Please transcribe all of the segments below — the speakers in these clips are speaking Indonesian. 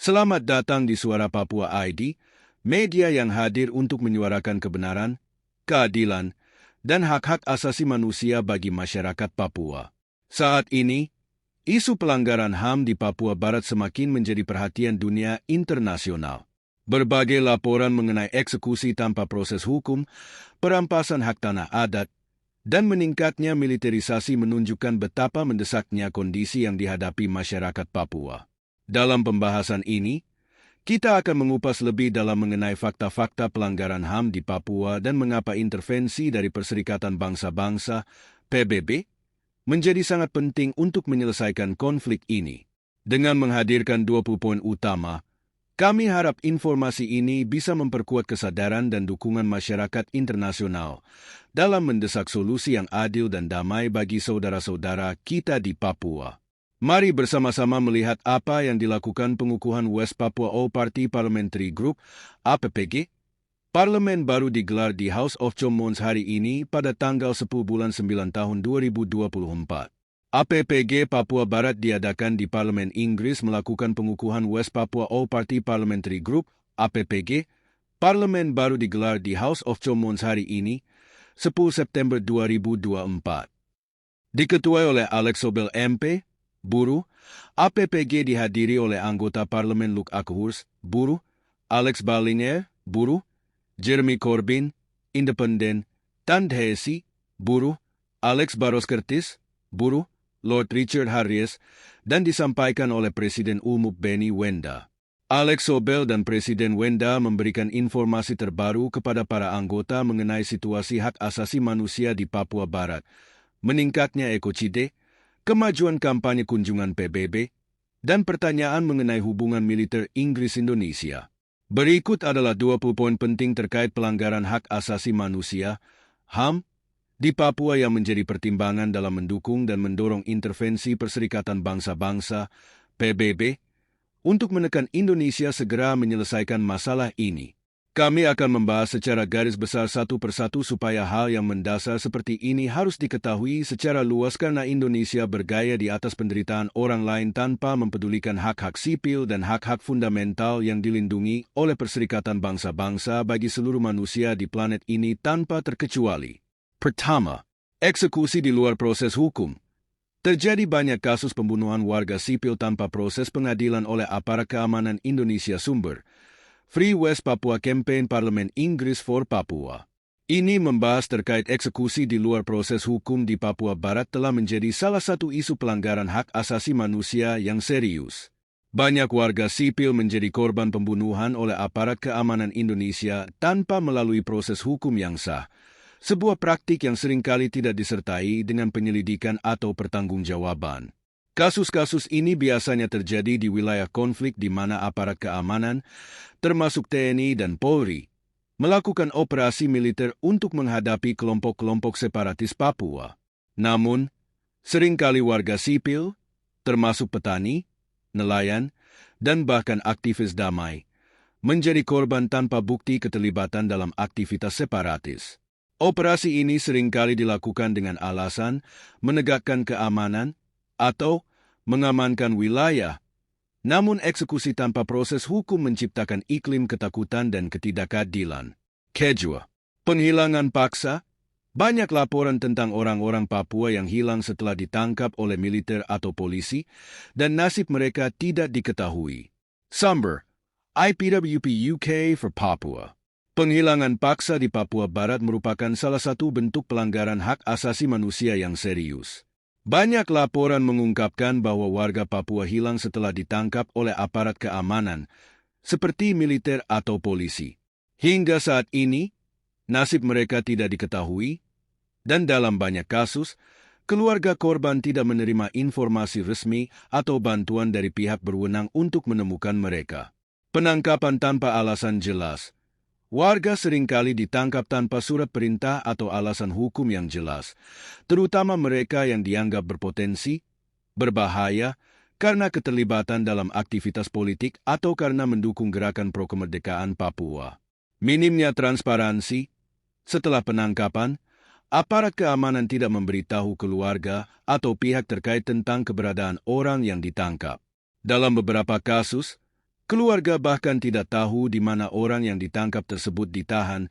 Selamat datang di Suara Papua ID, media yang hadir untuk menyuarakan kebenaran, keadilan, dan hak-hak asasi manusia bagi masyarakat Papua. Saat ini, isu pelanggaran HAM di Papua Barat semakin menjadi perhatian dunia internasional. Berbagai laporan mengenai eksekusi tanpa proses hukum, perampasan hak tanah adat, dan meningkatnya militerisasi menunjukkan betapa mendesaknya kondisi yang dihadapi masyarakat Papua. Dalam pembahasan ini, kita akan mengupas lebih dalam mengenai fakta-fakta pelanggaran HAM di Papua dan mengapa intervensi dari Perserikatan Bangsa-Bangsa, PBB, menjadi sangat penting untuk menyelesaikan konflik ini. Dengan menghadirkan 20 poin utama, kami harap informasi ini bisa memperkuat kesadaran dan dukungan masyarakat internasional dalam mendesak solusi yang adil dan damai bagi saudara-saudara kita di Papua. Mari bersama-sama melihat apa yang dilakukan pengukuhan West Papua All Party Parliamentary Group, APPG. Parlemen baru digelar di House of Commons hari ini pada tanggal 10 bulan 9 tahun 2024. APPG Papua Barat diadakan di Parlemen Inggris melakukan pengukuhan West Papua All Party Parliamentary Group, APPG. Parlemen baru digelar di House of Commons hari ini, 10 September 2024. Diketuai oleh Alex Sobel MP, Buruh. APPG dihadiri oleh anggota Parlemen Luke Akhurst, Buruh, Alex Balinier, Buruh, Jeremy Corbyn, Independen, Tan Hesi, Buruh, Alex Barros Curtis, Buruh, Lord Richard Harries, dan disampaikan oleh Presiden Umum Benny Wenda. Alex Sobel dan Presiden Wenda memberikan informasi terbaru kepada para anggota mengenai situasi hak asasi manusia di Papua Barat, meningkatnya ekocide, kemajuan kampanye kunjungan PBB, dan pertanyaan mengenai hubungan militer Inggris-Indonesia. Berikut adalah 20 poin penting terkait pelanggaran hak asasi manusia, HAM, di Papua yang menjadi pertimbangan dalam mendukung dan mendorong intervensi Perserikatan Bangsa-Bangsa, PBB, untuk menekan Indonesia segera menyelesaikan masalah ini. Kami akan membahas secara garis besar satu persatu supaya hal yang mendasar seperti ini harus diketahui secara luas karena Indonesia bergaya di atas penderitaan orang lain tanpa mempedulikan hak-hak sipil dan hak-hak fundamental yang dilindungi oleh Perserikatan Bangsa-Bangsa bagi seluruh manusia di planet ini tanpa terkecuali. Pertama, eksekusi di luar proses hukum. Terjadi banyak kasus pembunuhan warga sipil tanpa proses pengadilan oleh aparat keamanan Indonesia sumber Free West Papua Campaign Parlemen Inggris for Papua. Ini membahas terkait eksekusi di luar proses hukum di Papua Barat telah menjadi salah satu isu pelanggaran hak asasi manusia yang serius. Banyak warga sipil menjadi korban pembunuhan oleh aparat keamanan Indonesia tanpa melalui proses hukum yang sah, sebuah praktik yang seringkali tidak disertai dengan penyelidikan atau pertanggungjawaban. Kasus-kasus ini biasanya terjadi di wilayah konflik di mana aparat keamanan, termasuk TNI dan Polri, melakukan operasi militer untuk menghadapi kelompok-kelompok separatis Papua. Namun, seringkali warga sipil, termasuk petani, nelayan, dan bahkan aktivis damai, menjadi korban tanpa bukti keterlibatan dalam aktivitas separatis. Operasi ini seringkali dilakukan dengan alasan menegakkan keamanan atau mengamankan wilayah, namun eksekusi tanpa proses hukum menciptakan iklim ketakutan dan ketidakadilan. Kedua, penghilangan paksa. Banyak laporan tentang orang-orang Papua yang hilang setelah ditangkap oleh militer atau polisi, dan nasib mereka tidak diketahui. Sumber, IPWP UK for Papua. Penghilangan paksa di Papua Barat merupakan salah satu bentuk pelanggaran hak asasi manusia yang serius. Banyak laporan mengungkapkan bahwa warga Papua hilang setelah ditangkap oleh aparat keamanan, seperti militer atau polisi. Hingga saat ini, nasib mereka tidak diketahui, dan dalam banyak kasus, keluarga korban tidak menerima informasi resmi atau bantuan dari pihak berwenang untuk menemukan mereka. Penangkapan tanpa alasan jelas. Warga seringkali ditangkap tanpa surat perintah atau alasan hukum yang jelas, terutama mereka yang dianggap berpotensi, berbahaya, karena keterlibatan dalam aktivitas politik atau karena mendukung gerakan pro-kemerdekaan Papua. Minimnya transparansi. Setelah penangkapan, aparat keamanan tidak memberitahu keluarga atau pihak terkait tentang keberadaan orang yang ditangkap. Dalam beberapa kasus, Keluarga bahkan tidak tahu di mana orang yang ditangkap tersebut ditahan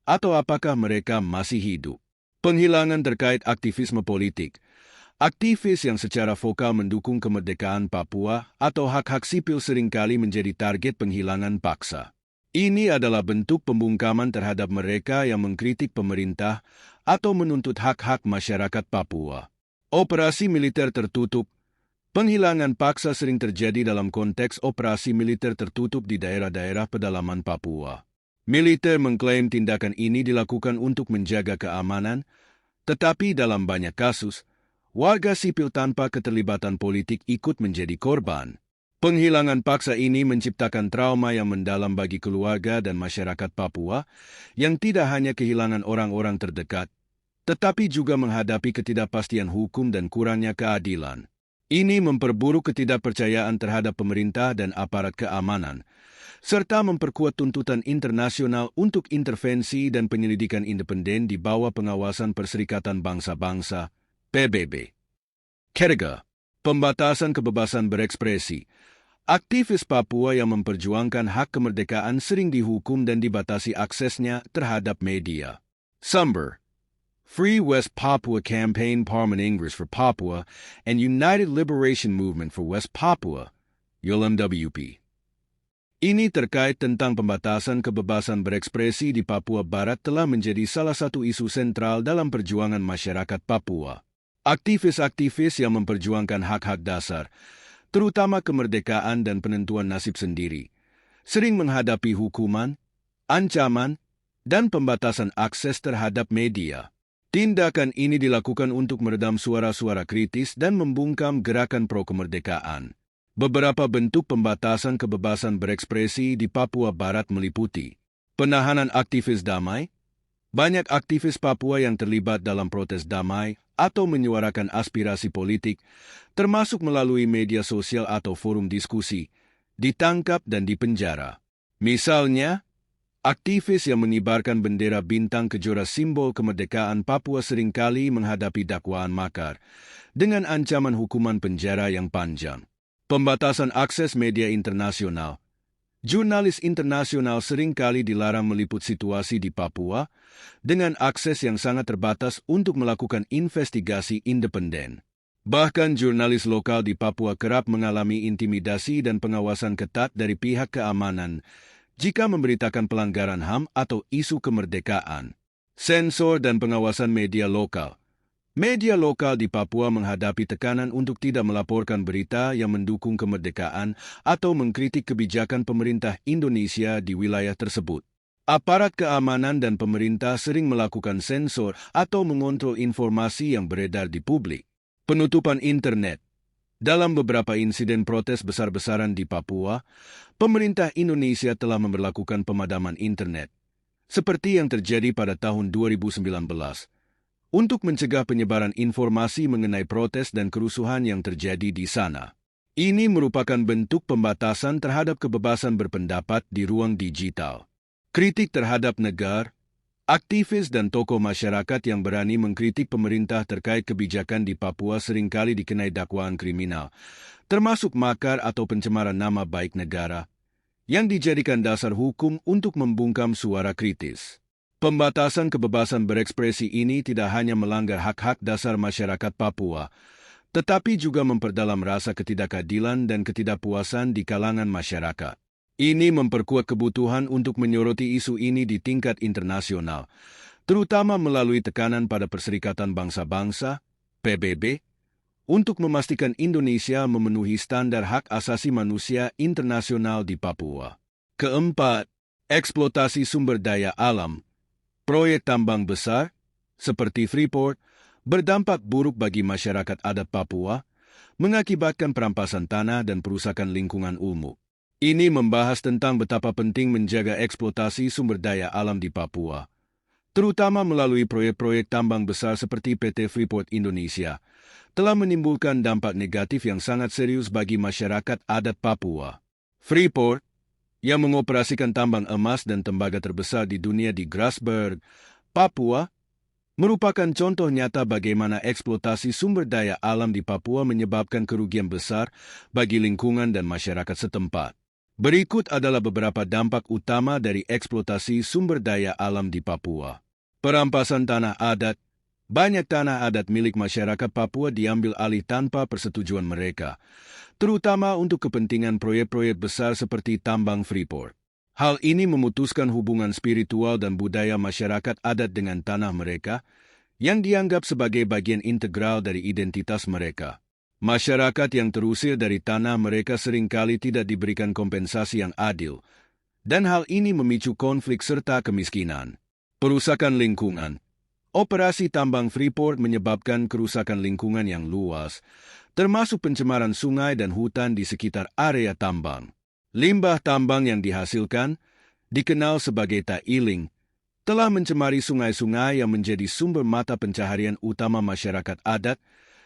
atau apakah mereka masih hidup. Penghilangan terkait aktivisme politik. Aktivis yang secara vokal mendukung kemerdekaan Papua atau hak-hak sipil seringkali menjadi target penghilangan paksa. Ini adalah bentuk pembungkaman terhadap mereka yang mengkritik pemerintah atau menuntut hak-hak masyarakat Papua. Operasi militer tertutup. Penghilangan paksa sering terjadi dalam konteks operasi militer tertutup di daerah-daerah pedalaman Papua. Militer mengklaim tindakan ini dilakukan untuk menjaga keamanan, tetapi dalam banyak kasus, warga sipil tanpa keterlibatan politik ikut menjadi korban. Penghilangan paksa ini menciptakan trauma yang mendalam bagi keluarga dan masyarakat Papua yang tidak hanya kehilangan orang-orang terdekat, tetapi juga menghadapi ketidakpastian hukum dan kurangnya keadilan. Ini memperburuk ketidakpercayaan terhadap pemerintah dan aparat keamanan, serta memperkuat tuntutan internasional untuk intervensi dan penyelidikan independen di bawah pengawasan Perserikatan Bangsa-Bangsa, PBB. Ketiga, pembatasan kebebasan berekspresi. Aktivis Papua yang memperjuangkan hak kemerdekaan sering dihukum dan dibatasi aksesnya terhadap media. Sumber, Free West Papua Campaign Parliament English for Papua and United Liberation Movement for West Papua, ULMWP. Ini terkait tentang pembatasan kebebasan berekspresi di Papua Barat telah menjadi salah satu isu sentral dalam perjuangan masyarakat Papua. Aktivis-aktivis yang memperjuangkan hak-hak dasar, terutama kemerdekaan dan penentuan nasib sendiri, sering menghadapi hukuman, ancaman, dan pembatasan akses terhadap media. Tindakan ini dilakukan untuk meredam suara-suara kritis dan membungkam gerakan pro-kemerdekaan. Beberapa bentuk pembatasan kebebasan berekspresi di Papua Barat meliputi penahanan aktivis damai. Banyak aktivis Papua yang terlibat dalam protes damai atau menyuarakan aspirasi politik, termasuk melalui media sosial atau forum diskusi, ditangkap dan dipenjara. Misalnya, aktivis yang mengibarkan bendera bintang kejora simbol kemerdekaan Papua seringkali menghadapi dakwaan makar dengan ancaman hukuman penjara yang panjang. Pembatasan akses media internasional. Jurnalis internasional seringkali dilarang meliput situasi di Papua dengan akses yang sangat terbatas untuk melakukan investigasi independen. Bahkan jurnalis lokal di Papua kerap mengalami intimidasi dan pengawasan ketat dari pihak keamanan jika memberitakan pelanggaran HAM atau isu kemerdekaan. Sensor dan pengawasan media lokal. Media lokal di Papua menghadapi tekanan untuk tidak melaporkan berita yang mendukung kemerdekaan atau mengkritik kebijakan pemerintah Indonesia di wilayah tersebut. Aparat keamanan dan pemerintah sering melakukan sensor atau mengontrol informasi yang beredar di publik. Penutupan internet. Dalam beberapa insiden protes besar-besaran di Papua, pemerintah Indonesia telah memberlakukan pemadaman internet, seperti yang terjadi pada tahun 2019. Untuk mencegah penyebaran informasi mengenai protes dan kerusuhan yang terjadi di sana. Ini merupakan bentuk pembatasan terhadap kebebasan berpendapat di ruang digital. Kritik terhadap negara, aktivis dan tokoh masyarakat yang berani mengkritik pemerintah terkait kebijakan di Papua seringkali dikenai dakwaan kriminal, termasuk makar atau pencemaran nama baik negara, yang dijadikan dasar hukum untuk membungkam suara kritis. Pembatasan kebebasan berekspresi ini tidak hanya melanggar hak-hak dasar masyarakat Papua, tetapi juga memperdalam rasa ketidakadilan dan ketidakpuasan di kalangan masyarakat. Ini memperkuat kebutuhan untuk menyoroti isu ini di tingkat internasional, terutama melalui tekanan pada Perserikatan Bangsa-Bangsa, PBB, untuk memastikan Indonesia memenuhi standar hak asasi manusia internasional di Papua. Keempat, eksploitasi sumber daya alam. Proyek tambang besar, seperti Freeport, berdampak buruk bagi masyarakat adat Papua, mengakibatkan perampasan tanah dan perusakan lingkungan umum. Ini membahas tentang betapa penting menjaga eksploitasi sumber daya alam di Papua, terutama melalui proyek-proyek tambang besar seperti PT Freeport Indonesia, telah menimbulkan dampak negatif yang sangat serius bagi masyarakat adat Papua. Freeport, yang mengoperasikan tambang emas dan tembaga terbesar di dunia di Grasberg, Papua, merupakan contoh nyata bagaimana eksploitasi sumber daya alam di Papua menyebabkan kerugian besar bagi lingkungan dan masyarakat setempat. Berikut adalah beberapa dampak utama dari eksploitasi sumber daya alam di Papua. Perampasan tanah adat. Banyak tanah adat milik masyarakat Papua diambil alih tanpa persetujuan mereka, terutama untuk kepentingan proyek-proyek besar seperti tambang Freeport. Hal ini memutuskan hubungan spiritual dan budaya masyarakat adat dengan tanah mereka, yang dianggap sebagai bagian integral dari identitas mereka. Masyarakat yang terusir dari tanah mereka seringkali tidak diberikan kompensasi yang adil, dan hal ini memicu konflik serta kemiskinan. Perusakan lingkungan. Operasi tambang Freeport menyebabkan kerusakan lingkungan yang luas, termasuk pencemaran sungai dan hutan di sekitar area tambang. Limbah tambang yang dihasilkan, dikenal sebagai tailing, telah mencemari sungai-sungai yang menjadi sumber mata pencaharian utama masyarakat adat,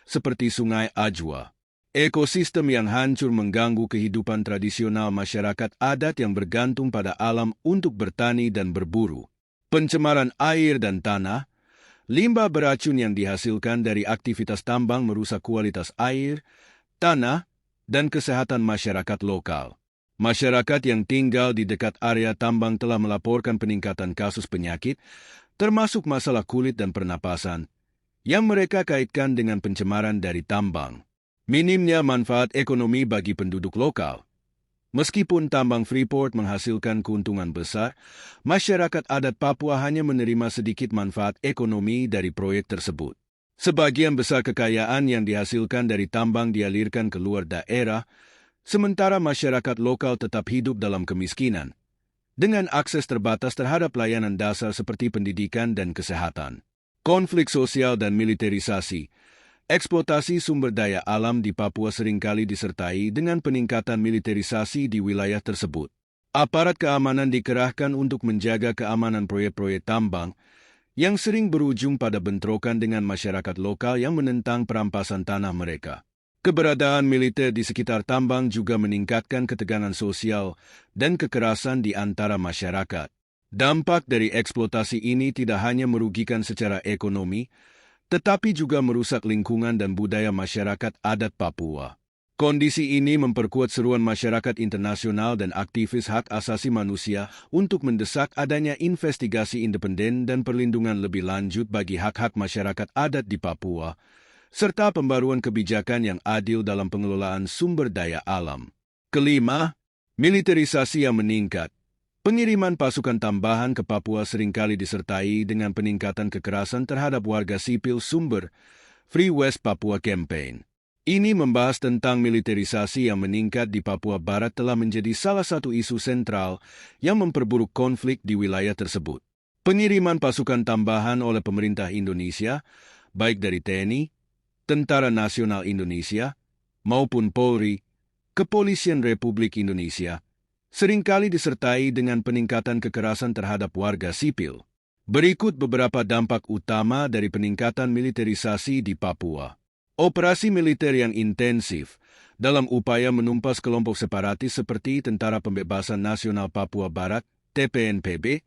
seperti Sungai Ajwa. Ekosistem yang hancur mengganggu kehidupan tradisional masyarakat adat yang bergantung pada alam untuk bertani dan berburu. Pencemaran air dan tanah. Limbah beracun yang dihasilkan dari aktivitas tambang merusak kualitas air, tanah, dan kesehatan masyarakat lokal. Masyarakat yang tinggal di dekat area tambang telah melaporkan peningkatan kasus penyakit, termasuk masalah kulit dan pernapasan, yang mereka kaitkan dengan pencemaran dari tambang. Minimnya manfaat ekonomi bagi penduduk lokal. Meskipun tambang Freeport menghasilkan keuntungan besar, masyarakat adat Papua hanya menerima sedikit manfaat ekonomi dari proyek tersebut. Sebagian besar kekayaan yang dihasilkan dari tambang dialirkan ke luar daerah, sementara masyarakat lokal tetap hidup dalam kemiskinan, dengan akses terbatas terhadap layanan dasar seperti pendidikan dan kesehatan. Konflik sosial dan militerisasi. Eksploitasi sumber daya alam di Papua seringkali disertai dengan peningkatan militerisasi di wilayah tersebut. Aparat keamanan dikerahkan untuk menjaga keamanan proyek-proyek tambang, yang sering berujung pada bentrokan dengan masyarakat lokal yang menentang perampasan tanah mereka. Keberadaan militer di sekitar tambang juga meningkatkan ketegangan sosial dan kekerasan di antara masyarakat. Dampak dari eksploitasi ini tidak hanya merugikan secara ekonomi, tetapi juga merusak lingkungan dan budaya masyarakat adat Papua. Kondisi ini memperkuat seruan masyarakat internasional dan aktivis hak asasi manusia untuk mendesak adanya investigasi independen dan perlindungan lebih lanjut bagi hak-hak masyarakat adat di Papua, serta pembaruan kebijakan yang adil dalam pengelolaan sumber daya alam. Kelima, militerisasi yang meningkat. Pengiriman pasukan tambahan ke Papua seringkali disertai dengan peningkatan kekerasan terhadap warga sipil sumber Free West Papua Campaign. Ini membahas tentang militerisasi yang meningkat di Papua Barat telah menjadi salah satu isu sentral yang memperburuk konflik di wilayah tersebut. Pengiriman pasukan tambahan oleh pemerintah Indonesia, baik dari TNI, Tentara Nasional Indonesia, maupun Polri, Kepolisian Republik Indonesia, seringkali disertai dengan peningkatan kekerasan terhadap warga sipil. Berikut beberapa dampak utama dari peningkatan militerisasi di Papua. Operasi militer yang intensif dalam upaya menumpas kelompok separatis seperti Tentara Pembebasan Nasional Papua Barat, TPNPB,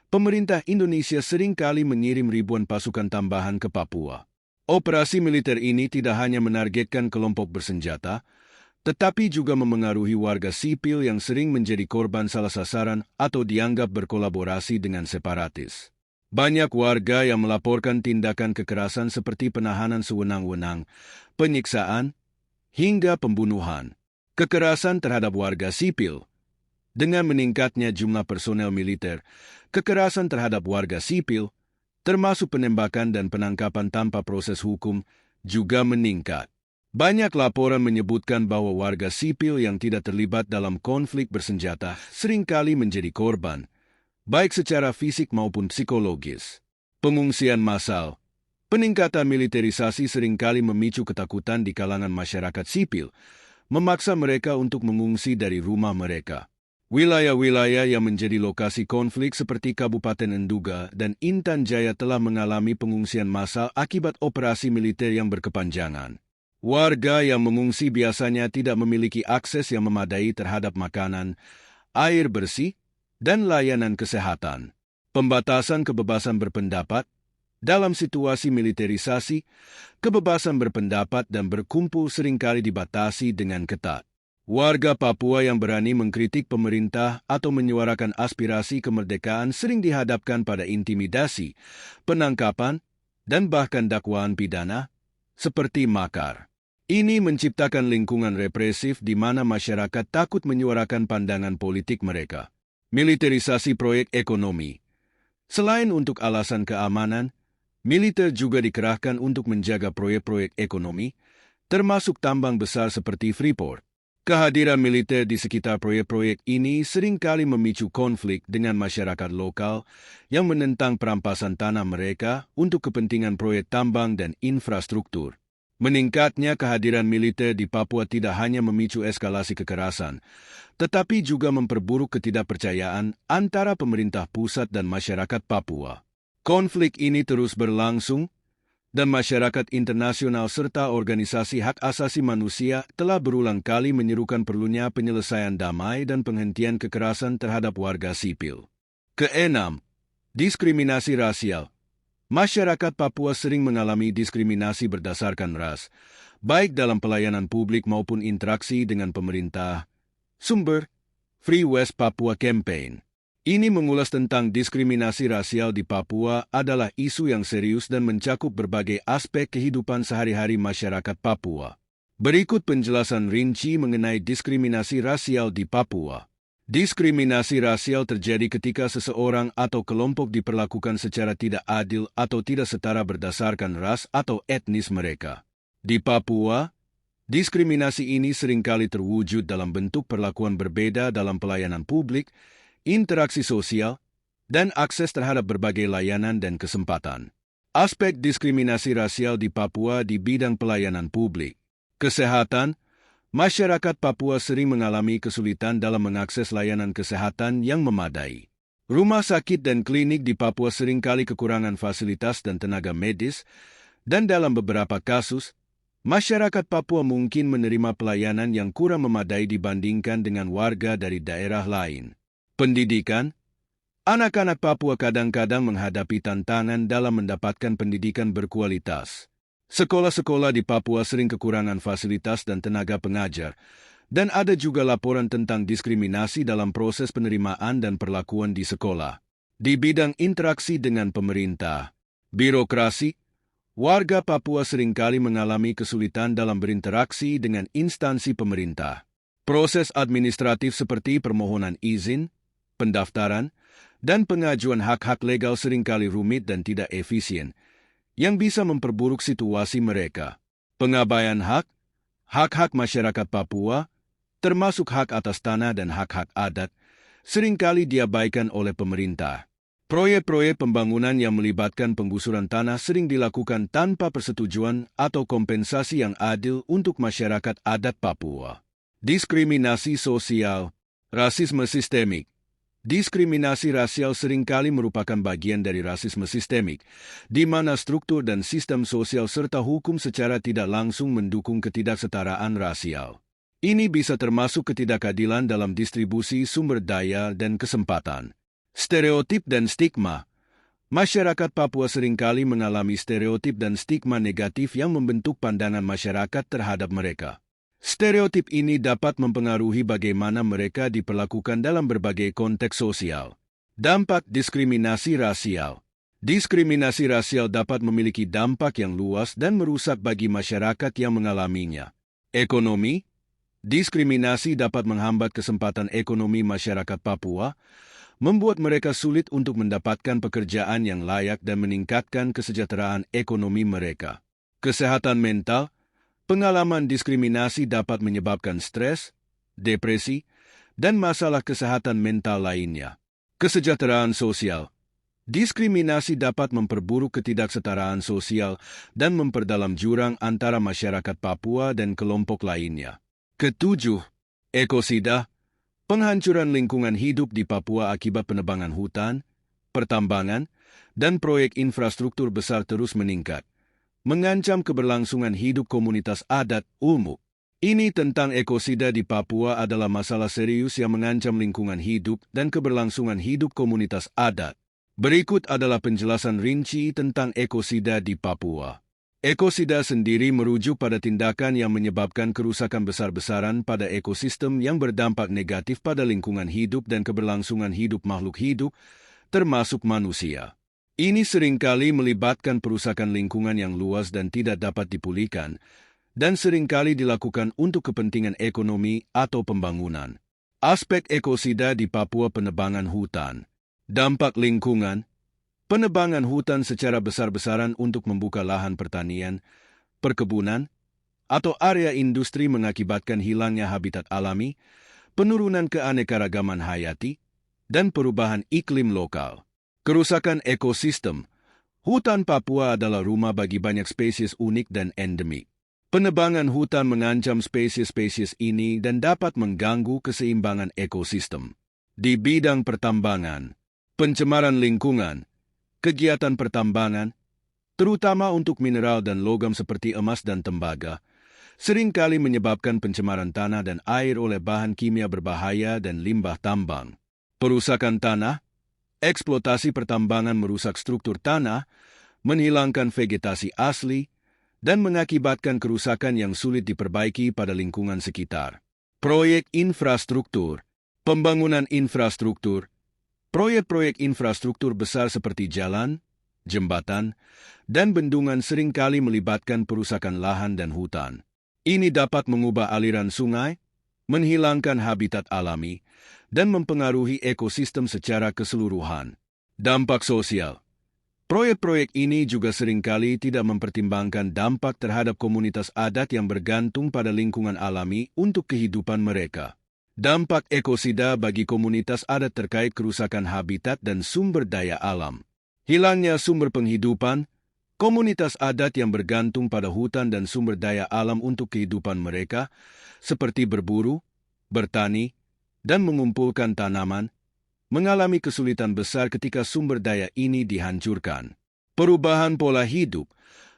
pemerintah Indonesia seringkali mengirim ribuan pasukan tambahan ke Papua. Operasi militer ini tidak hanya menargetkan kelompok bersenjata, tetapi juga memengaruhi warga sipil yang sering menjadi korban salah sasaran atau dianggap berkolaborasi dengan separatis. Banyak warga yang melaporkan tindakan kekerasan seperti penahanan sewenang-wenang, penyiksaan, hingga pembunuhan. Kekerasan terhadap warga sipil. Dengan meningkatnya jumlah personel militer, kekerasan terhadap warga sipil, termasuk penembakan dan penangkapan tanpa proses hukum, juga meningkat. Banyak laporan menyebutkan bahwa warga sipil yang tidak terlibat dalam konflik bersenjata seringkali menjadi korban, baik secara fisik maupun psikologis. Pengungsian massal. Peningkatan militerisasi seringkali memicu ketakutan di kalangan masyarakat sipil, memaksa mereka untuk mengungsi dari rumah mereka. Wilayah-wilayah yang menjadi lokasi konflik seperti Kabupaten Enduga dan Intan Jaya telah mengalami pengungsian massal akibat operasi militer yang berkepanjangan. Warga yang mengungsi biasanya tidak memiliki akses yang memadai terhadap makanan, air bersih, dan layanan kesehatan. Pembatasan kebebasan berpendapat. Dalam situasi militerisasi, kebebasan berpendapat dan berkumpul seringkali dibatasi dengan ketat. Warga Papua yang berani mengkritik pemerintah atau menyuarakan aspirasi kemerdekaan sering dihadapkan pada intimidasi, penangkapan, dan bahkan dakwaan pidana, seperti makar. Ini menciptakan lingkungan represif di mana masyarakat takut menyuarakan pandangan politik mereka. Militerisasi proyek ekonomi. Selain untuk alasan keamanan, militer juga dikerahkan untuk menjaga proyek-proyek ekonomi, termasuk tambang besar seperti Freeport. Kehadiran militer di sekitar proyek-proyek ini seringkali memicu konflik dengan masyarakat lokal yang menentang perampasan tanah mereka untuk kepentingan proyek tambang dan infrastruktur. Meningkatnya kehadiran militer di Papua tidak hanya memicu eskalasi kekerasan, tetapi juga memperburuk ketidakpercayaan antara pemerintah pusat dan masyarakat Papua. Konflik ini terus berlangsung, dan masyarakat internasional serta organisasi hak asasi manusia telah berulang kali menyerukan perlunya penyelesaian damai dan penghentian kekerasan terhadap warga sipil. Keenam, diskriminasi rasial. Masyarakat Papua sering mengalami diskriminasi berdasarkan ras, baik dalam pelayanan publik maupun interaksi dengan pemerintah. Sumber, Free West Papua Campaign. Ini mengulas tentang diskriminasi rasial di Papua adalah isu yang serius dan mencakup berbagai aspek kehidupan sehari-hari masyarakat Papua. Berikut penjelasan rinci mengenai diskriminasi rasial di Papua. Diskriminasi rasial terjadi ketika seseorang atau kelompok diperlakukan secara tidak adil atau tidak setara berdasarkan ras atau etnis mereka. Di Papua, diskriminasi ini seringkali terwujud dalam bentuk perlakuan berbeda dalam pelayanan publik, interaksi sosial, dan akses terhadap berbagai layanan dan kesempatan. Aspek diskriminasi rasial di Papua di bidang pelayanan publik. Kesehatan, masyarakat Papua sering mengalami kesulitan dalam mengakses layanan kesehatan yang memadai. Rumah sakit dan klinik di Papua seringkali kekurangan fasilitas dan tenaga medis, dan dalam beberapa kasus, masyarakat Papua mungkin menerima pelayanan yang kurang memadai dibandingkan dengan warga dari daerah lain. Pendidikan, anak-anak Papua kadang-kadang menghadapi tantangan dalam mendapatkan pendidikan berkualitas. Sekolah-sekolah di Papua sering kekurangan fasilitas dan tenaga pengajar, dan ada juga laporan tentang diskriminasi dalam proses penerimaan dan perlakuan di sekolah. Di bidang interaksi dengan pemerintah, birokrasi, warga Papua seringkali mengalami kesulitan dalam berinteraksi dengan instansi pemerintah. Proses administratif seperti permohonan izin, pendaftaran, dan pengajuan hak-hak legal seringkali rumit dan tidak efisien, yang bisa memperburuk situasi mereka. Pengabaian hak-hak masyarakat Papua, termasuk hak atas tanah dan hak-hak adat, seringkali diabaikan oleh pemerintah. Proyek-proyek pembangunan yang melibatkan penggusuran tanah sering dilakukan tanpa persetujuan atau kompensasi yang adil untuk masyarakat adat Papua. Diskriminasi sosial, rasisme sistemik. Diskriminasi rasial seringkali merupakan bagian dari rasisme sistemik, di mana struktur dan sistem sosial serta hukum secara tidak langsung mendukung ketidaksetaraan rasial. Ini bisa termasuk ketidakadilan dalam distribusi sumber daya dan kesempatan. Stereotip dan stigma. Masyarakat Papua seringkali mengalami stereotip dan stigma negatif yang membentuk pandangan masyarakat terhadap mereka. Stereotip ini dapat mempengaruhi bagaimana mereka diperlakukan dalam berbagai konteks sosial. Dampak diskriminasi rasial. Diskriminasi rasial dapat memiliki dampak yang luas dan merusak bagi masyarakat yang mengalaminya. Ekonomi. Diskriminasi dapat menghambat kesempatan ekonomi masyarakat Papua, membuat mereka sulit untuk mendapatkan pekerjaan yang layak dan meningkatkan kesejahteraan ekonomi mereka. Kesehatan mental. Pengalaman diskriminasi dapat menyebabkan stres, depresi, dan masalah kesehatan mental lainnya. Kesejahteraan sosial. Diskriminasi dapat memperburuk ketidaksetaraan sosial dan memperdalam jurang antara masyarakat Papua dan kelompok lainnya. Ketujuh, ekosida. Penghancuran lingkungan hidup di Papua akibat penebangan hutan, pertambangan, dan proyek infrastruktur besar terus meningkat, mengancam keberlangsungan hidup komunitas adat Ulmuk. Ini tentang ekosida di Papua adalah masalah serius yang mengancam lingkungan hidup dan keberlangsungan hidup komunitas adat. Berikut adalah penjelasan rinci tentang ekosida di Papua. Ekosida sendiri merujuk pada tindakan yang menyebabkan kerusakan besar-besaran pada ekosistem yang berdampak negatif pada lingkungan hidup dan keberlangsungan hidup makhluk hidup, termasuk manusia. Ini seringkali melibatkan perusakan lingkungan yang luas dan tidak dapat dipulihkan, dan seringkali dilakukan untuk kepentingan ekonomi atau pembangunan. Aspek ekosida di Papua: penebangan hutan. Dampak lingkungan: penebangan hutan secara besar-besaran untuk membuka lahan pertanian, perkebunan, atau area industri mengakibatkan hilangnya habitat alami, penurunan keanekaragaman hayati, dan perubahan iklim lokal. Kerusakan ekosistem: hutan Papua adalah rumah bagi banyak spesies unik dan endemik. Penebangan hutan mengancam spesies-spesies ini dan dapat mengganggu keseimbangan ekosistem. Di bidang pertambangan, pencemaran lingkungan, kegiatan pertambangan, terutama untuk mineral dan logam seperti emas dan tembaga, seringkali menyebabkan pencemaran tanah dan air oleh bahan kimia berbahaya dan limbah tambang. Perusakan tanah: eksploitasi pertambangan merusak struktur tanah, menghilangkan vegetasi asli, dan mengakibatkan kerusakan yang sulit diperbaiki pada lingkungan sekitar. Proyek infrastruktur. Pembangunan infrastruktur. Proyek-proyek infrastruktur besar seperti jalan, jembatan, dan bendungan seringkali melibatkan perusakan lahan dan hutan. Ini dapat mengubah aliran sungai, menghilangkan habitat alami, dan mempengaruhi ekosistem secara keseluruhan. Dampak sosial. Proyek-proyek ini juga seringkali tidak mempertimbangkan dampak terhadap komunitas adat yang bergantung pada lingkungan alami untuk kehidupan mereka. Dampak ekosida bagi komunitas adat terkait kerusakan habitat dan sumber daya alam. Hilangnya sumber penghidupan, komunitas adat yang bergantung pada hutan dan sumber daya alam untuk kehidupan mereka, seperti berburu, bertani, dan mengumpulkan tanaman, mengalami kesulitan besar ketika sumber daya ini dihancurkan. Perubahan pola hidup.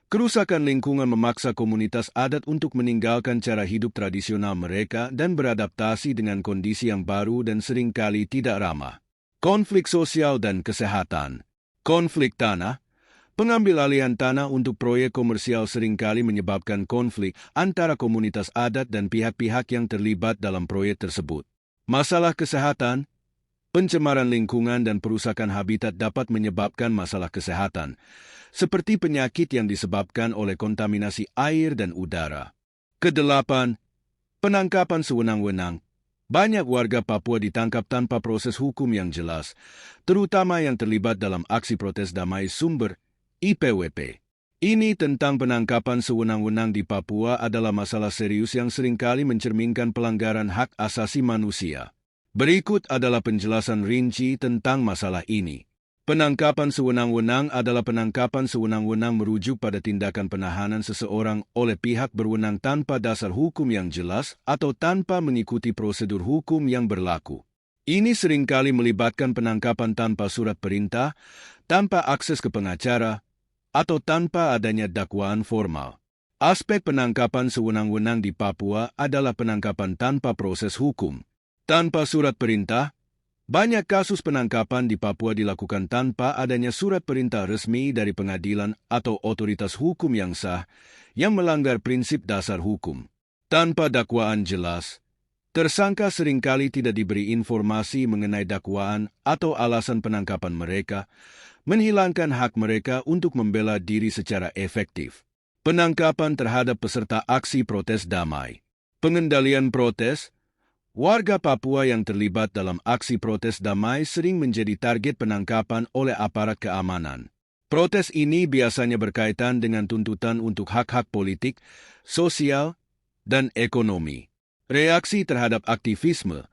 Kerusakan lingkungan memaksa komunitas adat untuk meninggalkan cara hidup tradisional mereka dan beradaptasi dengan kondisi yang baru dan seringkali tidak ramah. Konflik sosial dan kesehatan. Konflik tanah. Pengambil alihan tanah untuk proyek komersial seringkali menyebabkan konflik antara komunitas adat dan pihak-pihak yang terlibat dalam proyek tersebut. Masalah kesehatan. Pencemaran lingkungan dan perusakan habitat dapat menyebabkan masalah kesehatan, seperti penyakit yang disebabkan oleh kontaminasi air dan udara. Kedelapan, penangkapan sewenang-wenang. Banyak warga Papua ditangkap tanpa proses hukum yang jelas, terutama yang terlibat dalam aksi protes damai sumber IPWP. Ini tentang penangkapan sewenang-wenang di Papua adalah masalah serius yang seringkali mencerminkan pelanggaran hak asasi manusia. Berikut adalah penjelasan rinci tentang masalah ini. Penangkapan sewenang-wenang adalah penangkapan sewenang-wenang merujuk pada tindakan penahanan seseorang oleh pihak berwenang tanpa dasar hukum yang jelas atau tanpa mengikuti prosedur hukum yang berlaku. Ini seringkali melibatkan penangkapan tanpa surat perintah, tanpa akses ke pengacara, atau tanpa adanya dakwaan formal. Aspek penangkapan sewenang-wenang di Papua adalah penangkapan tanpa proses hukum. Tanpa surat perintah, banyak kasus penangkapan di Papua dilakukan tanpa adanya surat perintah resmi dari pengadilan atau otoritas hukum yang sah yang melanggar prinsip dasar hukum. Tanpa dakwaan jelas, tersangka seringkali tidak diberi informasi mengenai dakwaan atau alasan penangkapan mereka, menghilangkan hak mereka untuk membela diri secara efektif. Penangkapan terhadap peserta aksi protes damai. Pengendalian protes. Warga Papua yang terlibat dalam aksi protes damai sering menjadi target penangkapan oleh aparat keamanan. Protes ini biasanya berkaitan dengan tuntutan untuk hak-hak politik, sosial, dan ekonomi. Reaksi terhadap aktivisme.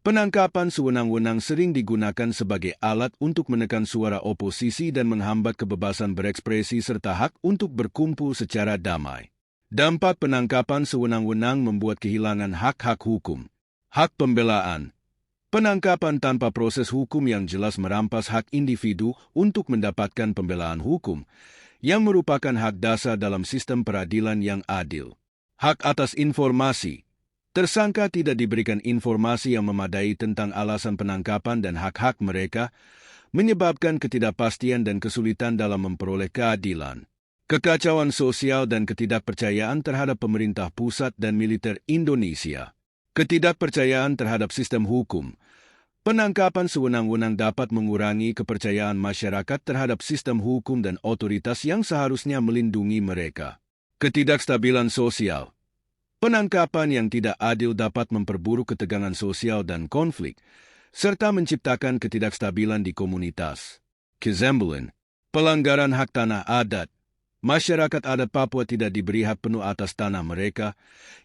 Penangkapan sewenang-wenang sering digunakan sebagai alat untuk menekan suara oposisi dan menghambat kebebasan berekspresi serta hak untuk berkumpul secara damai. Dampak penangkapan sewenang-wenang membuat kehilangan hak-hak hukum. Hak pembelaan. Penangkapan tanpa proses hukum yang jelas merampas hak individu untuk mendapatkan pembelaan hukum, yang merupakan hak dasar dalam sistem peradilan yang adil. Hak atas informasi. Tersangka tidak diberikan informasi yang memadai tentang alasan penangkapan dan hak-hak mereka, menyebabkan ketidakpastian dan kesulitan dalam memperoleh keadilan. kekacauan sosial dan ketidakpercayaan terhadap pemerintah pusat dan militer Indonesia, ketidakpercayaan terhadap sistem hukum. Penangkapan sewenang-wenang dapat mengurangi kepercayaan masyarakat terhadap sistem hukum dan otoritas yang seharusnya melindungi mereka. Ketidakstabilan sosial. Penangkapan yang tidak adil dapat memperburuk ketegangan sosial dan konflik, serta menciptakan ketidakstabilan di komunitas. Kezembelan, pelanggaran hak tanah adat. Masyarakat adat Papua tidak diberi hak penuh atas tanah mereka,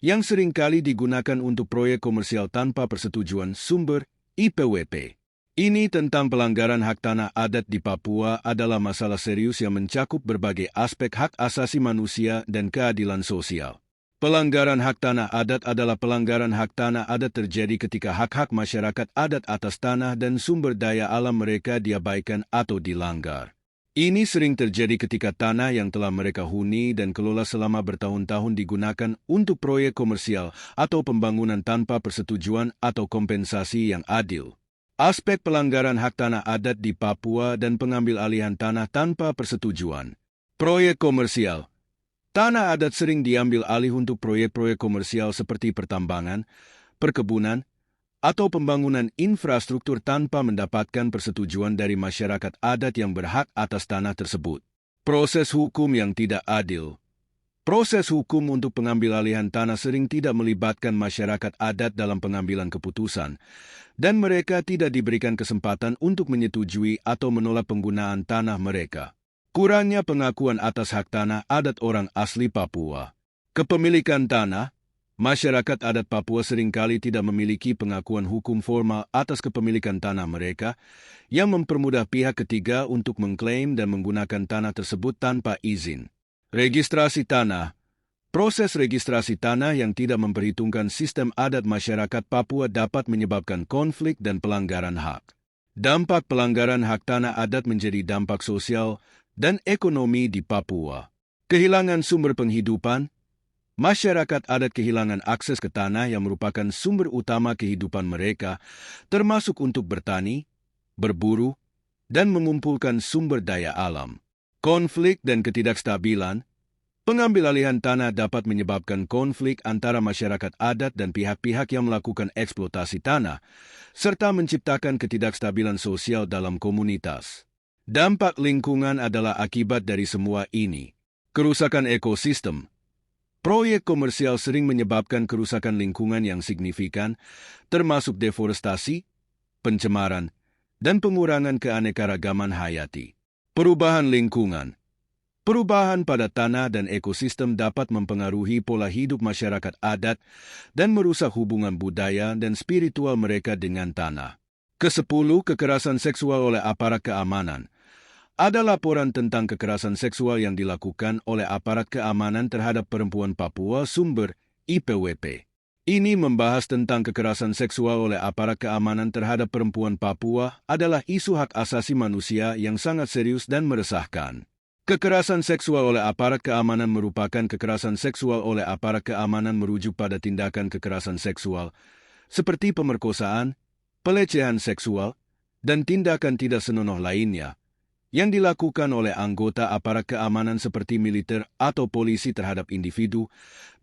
yang seringkali digunakan untuk proyek komersial tanpa persetujuan sumber IPWP. Ini tentang pelanggaran hak tanah adat di Papua adalah masalah serius yang mencakup berbagai aspek hak asasi manusia dan keadilan sosial. Pelanggaran hak tanah adat adalah pelanggaran hak tanah adat terjadi ketika hak-hak masyarakat adat atas tanah dan sumber daya alam mereka diabaikan atau dilanggar. Ini sering terjadi ketika tanah yang telah mereka huni dan kelola selama bertahun-tahun digunakan untuk proyek komersial atau pembangunan tanpa persetujuan atau kompensasi yang adil. Aspek pelanggaran hak tanah adat di Papua dan pengambil alihan tanah tanpa persetujuan. Proyek komersial. Tanah adat sering diambil alih untuk proyek-proyek komersial seperti pertambangan, perkebunan, atau pembangunan infrastruktur tanpa mendapatkan persetujuan dari masyarakat adat yang berhak atas tanah tersebut. Proses hukum yang tidak adil. Proses hukum untuk pengambil alihan tanah sering tidak melibatkan masyarakat adat dalam pengambilan keputusan, dan mereka tidak diberikan kesempatan untuk menyetujui atau menolak penggunaan tanah mereka. Kurangnya pengakuan atas hak tanah adat orang asli Papua. Kepemilikan tanah. Masyarakat adat Papua seringkali tidak memiliki pengakuan hukum formal atas kepemilikan tanah mereka, yang mempermudah pihak ketiga untuk mengklaim dan menggunakan tanah tersebut tanpa izin. Registrasi tanah. Proses registrasi tanah yang tidak memperhitungkan sistem adat masyarakat Papua dapat menyebabkan konflik dan pelanggaran hak. Dampak pelanggaran hak tanah adat menjadi dampak sosial dan ekonomi di Papua. Kehilangan sumber penghidupan. Masyarakat adat kehilangan akses ke tanah yang merupakan sumber utama kehidupan mereka, termasuk untuk bertani, berburu, dan mengumpulkan sumber daya alam. Konflik dan ketidakstabilan. Pengambil alihan tanah dapat menyebabkan konflik antara masyarakat adat dan pihak-pihak yang melakukan eksploitasi tanah, serta menciptakan ketidakstabilan sosial dalam komunitas. Dampak lingkungan adalah akibat dari semua ini. Kerusakan ekosistem. Proyek komersial sering menyebabkan kerusakan lingkungan yang signifikan, termasuk deforestasi, pencemaran, dan pengurangan keanekaragaman hayati. Perubahan lingkungan. Perubahan pada tanah dan ekosistem dapat mempengaruhi pola hidup masyarakat adat dan merusak hubungan budaya dan spiritual mereka dengan tanah. Kesepuluh, kekerasan seksual oleh aparat keamanan. Ada laporan tentang kekerasan seksual yang dilakukan oleh aparat keamanan terhadap perempuan Papua sumber IPWP. Ini membahas tentang kekerasan seksual oleh aparat keamanan terhadap perempuan Papua adalah isu hak asasi manusia yang sangat serius dan meresahkan. Kekerasan seksual oleh aparat keamanan merupakan kekerasan seksual oleh aparat keamanan merujuk pada tindakan kekerasan seksual, seperti pemerkosaan, pelecehan seksual, dan tindakan tidak senonoh lainnya, yang dilakukan oleh anggota aparat keamanan seperti militer atau polisi terhadap individu,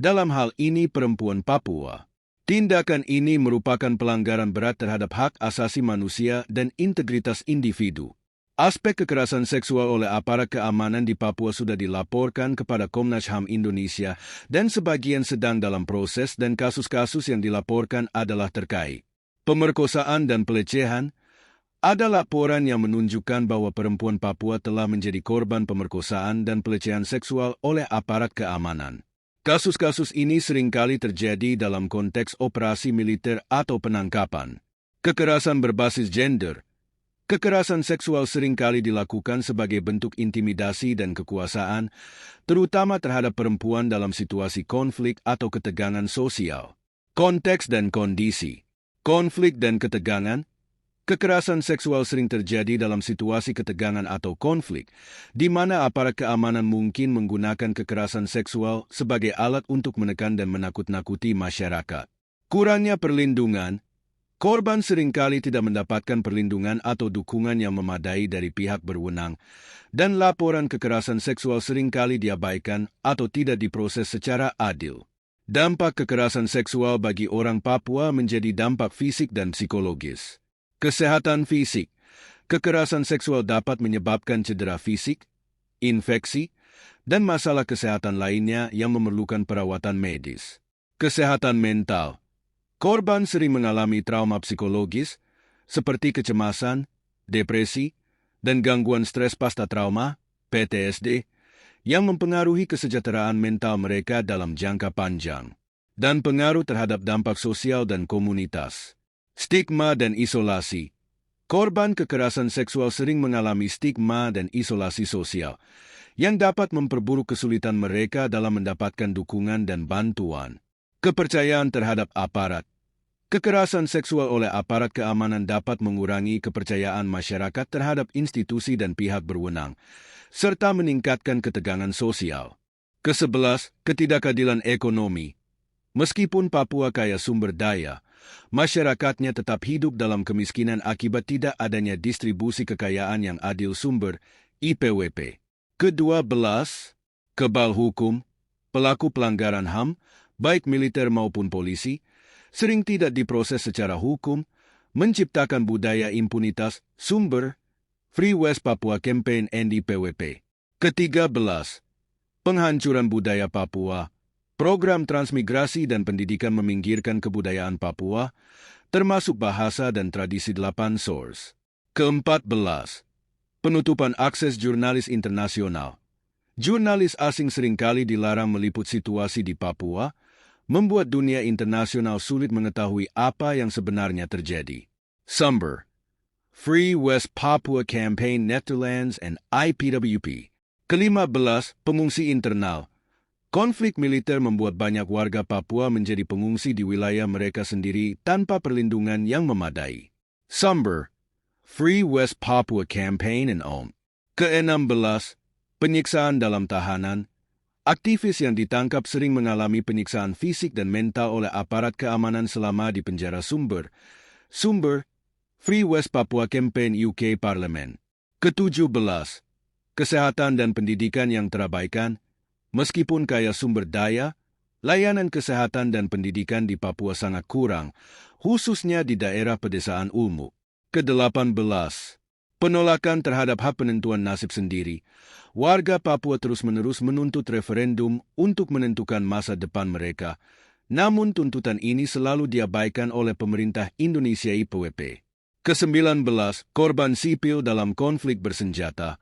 dalam hal ini perempuan Papua. Tindakan ini merupakan pelanggaran berat terhadap hak asasi manusia dan integritas individu. Aspek kekerasan seksual oleh aparat keamanan di Papua sudah dilaporkan kepada Komnas HAM Indonesia dan sebagian sedang dalam proses dan kasus-kasus yang dilaporkan adalah terkait pemerkosaan dan pelecehan. Ada laporan yang menunjukkan bahwa perempuan Papua telah menjadi korban pemerkosaan dan pelecehan seksual oleh aparat keamanan. Kasus-kasus ini seringkali terjadi dalam konteks operasi militer atau penangkapan. Kekerasan berbasis gender. Kekerasan seksual seringkali dilakukan sebagai bentuk intimidasi dan kekuasaan, terutama terhadap perempuan dalam situasi konflik atau ketegangan sosial. Konteks dan kondisi. Konflik dan ketegangan. Kekerasan seksual sering terjadi dalam situasi ketegangan atau konflik, di mana aparat keamanan mungkin menggunakan kekerasan seksual sebagai alat untuk menekan dan menakut-nakuti masyarakat. Kurangnya perlindungan. Korban seringkali tidak mendapatkan perlindungan atau dukungan yang memadai dari pihak berwenang, dan laporan kekerasan seksual seringkali diabaikan atau tidak diproses secara adil. Dampak kekerasan seksual bagi orang Papua menjadi dampak fisik dan psikologis. Kesehatan fisik. Kekerasan seksual dapat menyebabkan cedera fisik, infeksi, dan masalah kesehatan lainnya yang memerlukan perawatan medis. Kesehatan mental. Korban sering mengalami trauma psikologis, seperti kecemasan, depresi, dan gangguan stres pasca trauma, PTSD, yang mempengaruhi kesejahteraan mental mereka dalam jangka panjang, dan pengaruh terhadap dampak sosial dan komunitas. Stigma dan isolasi. Korban kekerasan seksual sering mengalami stigma dan isolasi sosial, yang dapat memperburuk kesulitan mereka dalam mendapatkan dukungan dan bantuan. Kepercayaan terhadap aparat. Kekerasan seksual oleh aparat keamanan dapat mengurangi kepercayaan masyarakat terhadap institusi dan pihak berwenang, serta meningkatkan ketegangan sosial. Ke-11, ketidakadilan ekonomi. Meskipun Papua kaya sumber daya, masyarakatnya tetap hidup dalam kemiskinan akibat tidak adanya distribusi kekayaan yang adil sumber, IPWP. Ke-12, kebal hukum. Pelaku pelanggaran HAM, baik militer maupun polisi, sering tidak diproses secara hukum, menciptakan budaya impunitas sumber, Free West Papua Campaign NDPWP. Ke-13, penghancuran budaya Papua. Program transmigrasi dan pendidikan meminggirkan kebudayaan Papua, termasuk bahasa dan tradisi 8 source. Ke-14, penutupan akses jurnalis internasional. Jurnalis asing seringkali dilarang meliput situasi di Papua, membuat dunia internasional sulit mengetahui apa yang sebenarnya terjadi. Sumber. Free West Papua Campaign Netherlands and IPWP. Ke-15, pengungsi internal. Konflik militer membuat banyak warga Papua menjadi pengungsi di wilayah mereka sendiri tanpa perlindungan yang memadai. Sumber. Free West Papua Campaign and OM. Ke-16, penyiksaan dalam tahanan. Aktivis yang ditangkap sering mengalami penyiksaan fisik dan mental oleh aparat keamanan selama di penjara sumber. Sumber. Free West Papua Campaign UK Parliament. Ke-17, kesehatan dan pendidikan yang terabaikan. Meskipun kaya sumber daya, layanan kesehatan dan pendidikan di Papua sangat kurang, khususnya di daerah pedesaan Ulmu. Ke-18, penolakan terhadap hak penentuan nasib sendiri. Warga Papua terus-menerus menuntut referendum untuk menentukan masa depan mereka, namun tuntutan ini selalu diabaikan oleh pemerintah Indonesia IPWP. Ke-19, korban sipil dalam konflik bersenjata.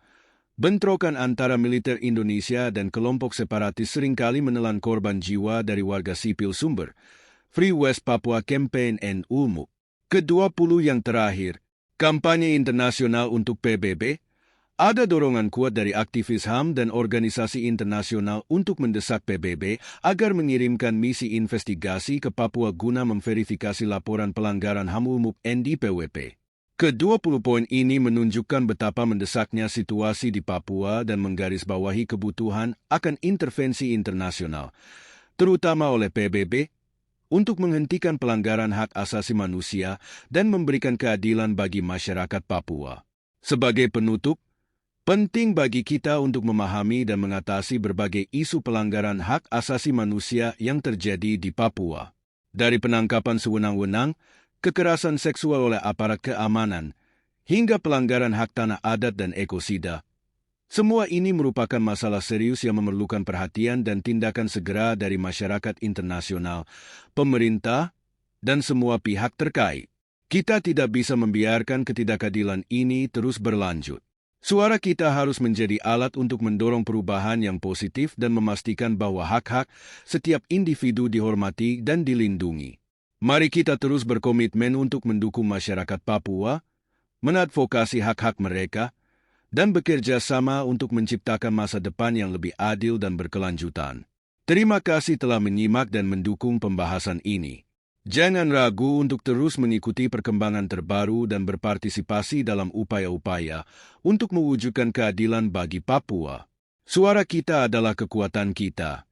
Bentrokan antara militer Indonesia dan kelompok separatis seringkali menelan korban jiwa dari warga sipil sumber. Free West Papua Campaign and Ulmu. Ke-20 yang terakhir, kampanye internasional untuk PBB. Ada dorongan kuat dari aktivis HAM dan organisasi internasional untuk mendesak PBB agar mengirimkan misi investigasi ke Papua guna memverifikasi laporan pelanggaran HAM Ulmu NDPWP. Ke-20 poin ini menunjukkan betapa mendesaknya situasi di Papua dan menggarisbawahi kebutuhan akan intervensi internasional, terutama oleh PBB, untuk menghentikan pelanggaran hak asasi manusia dan memberikan keadilan bagi masyarakat Papua. Sebagai penutup, penting bagi kita untuk memahami dan mengatasi berbagai isu pelanggaran hak asasi manusia yang terjadi di Papua. Dari penangkapan sewenang-wenang, kekerasan seksual oleh aparat keamanan, hingga pelanggaran hak tanah adat dan ekosida. Semua ini merupakan masalah serius yang memerlukan perhatian dan tindakan segera dari masyarakat internasional, pemerintah, dan semua pihak terkait. Kita tidak bisa membiarkan ketidakadilan ini terus berlanjut. Suara kita harus menjadi alat untuk mendorong perubahan yang positif dan memastikan bahwa hak-hak setiap individu dihormati dan dilindungi. Mari kita terus berkomitmen untuk mendukung masyarakat Papua, mengadvokasi hak-hak mereka, dan bekerja sama untuk menciptakan masa depan yang lebih adil dan berkelanjutan. Terima kasih telah menyimak dan mendukung pembahasan ini. Jangan ragu untuk terus mengikuti perkembangan terbaru dan berpartisipasi dalam upaya-upaya untuk mewujudkan keadilan bagi Papua. Suara kita adalah kekuatan kita.